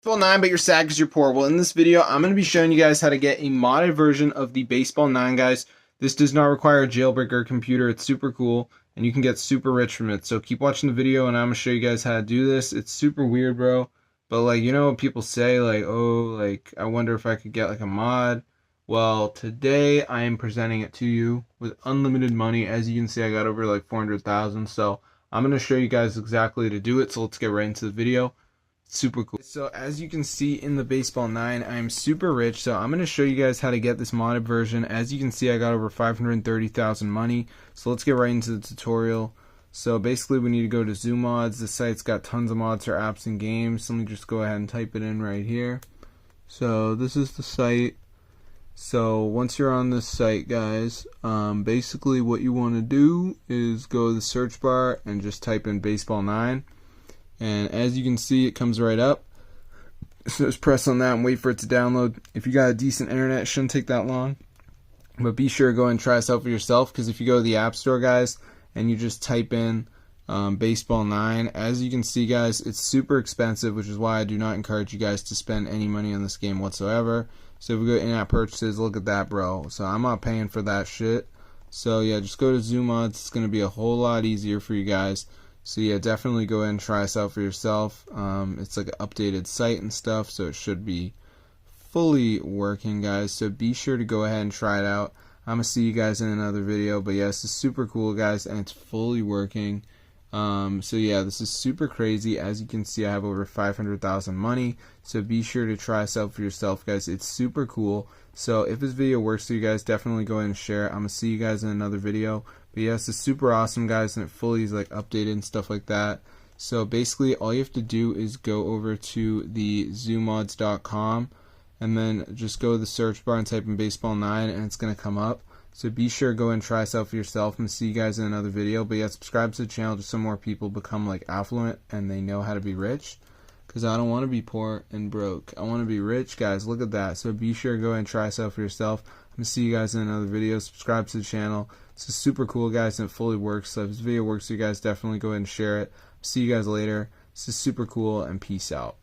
Baseball 9, but you're sad because you're poor. Well, in this video, I'm going to be showing you guys how to get a modded version of the Baseball 9, guys. This does not require a jailbreaker computer. It's super cool, and you can get super rich from it. So keep watching the video, and I'm going to show you guys how to do this. It's super weird, bro. But, like, you know what people say, like, oh, like, I wonder if I could get, like, a mod. Well, today I am presenting it to you with unlimited money. As you can see, I got over, like, 400,000. So I'm going to show you guys exactly how to do it. So let's get right into the video. Super cool. So as you can see in the Baseball 9, I'm super rich, so I'm going to show you guys how to get this modded version. As you can see, I got over 530,000 money, so let's get right into the tutorial. So basically we need to go to Zoo Mods. The site's got tons of mods for apps and games, so let me just go ahead and type it in right here. So this is the site. So once you're on this site, guys, basically what you want to do is go to the search bar and just type in Baseball 9. And as you can see, it comes right up. So just press on that and wait for it to download. If you got a decent internet, it shouldn't take that long. But be sure to go and try this out for yourself, because if you go to the App Store, guys, and you just type in Baseball 9, as you can see, guys, it's super expensive, which is why I do not encourage you guys to spend any money on this game whatsoever. So if we go to in-app purchases, look at that, bro. So I'm not paying for that shit. So yeah, just go to Zoo Mods. It's going to be a whole lot easier for you guys. So yeah, definitely go ahead and try this out for yourself. It's like an updated site and stuff, so it should be fully working, guys. So be sure to go ahead and try it out. I'm going to see you guys in another video. But yeah, this is super cool, guys, and it's fully working. So yeah, this is super crazy. As you can see, I have over 500,000 money. So be sure to try this out for yourself, guys. It's super cool. So if this video works for you guys, definitely go ahead and share it. I'm going to see you guys in another video. But yeah, this is super awesome, guys, and it fully is like updated and stuff like that. So basically, all you have to do is go over to the zoomods.com and then just go to the search bar and type in Baseball 9, and it's going to come up. So be sure to go and try this out for yourself, and see you guys in another video. But yeah, subscribe to the channel just so more people become like affluent and they know how to be rich. Because I don't want to be poor and broke. I want to be rich, guys. Look at that. So be sure to go and try this out for yourself. I'm going to see you guys in another video. Subscribe to the channel. This is super cool, guys, and it fully works. So if this video works for you guys, definitely go ahead and share it. See you guys later. This is super cool, and peace out.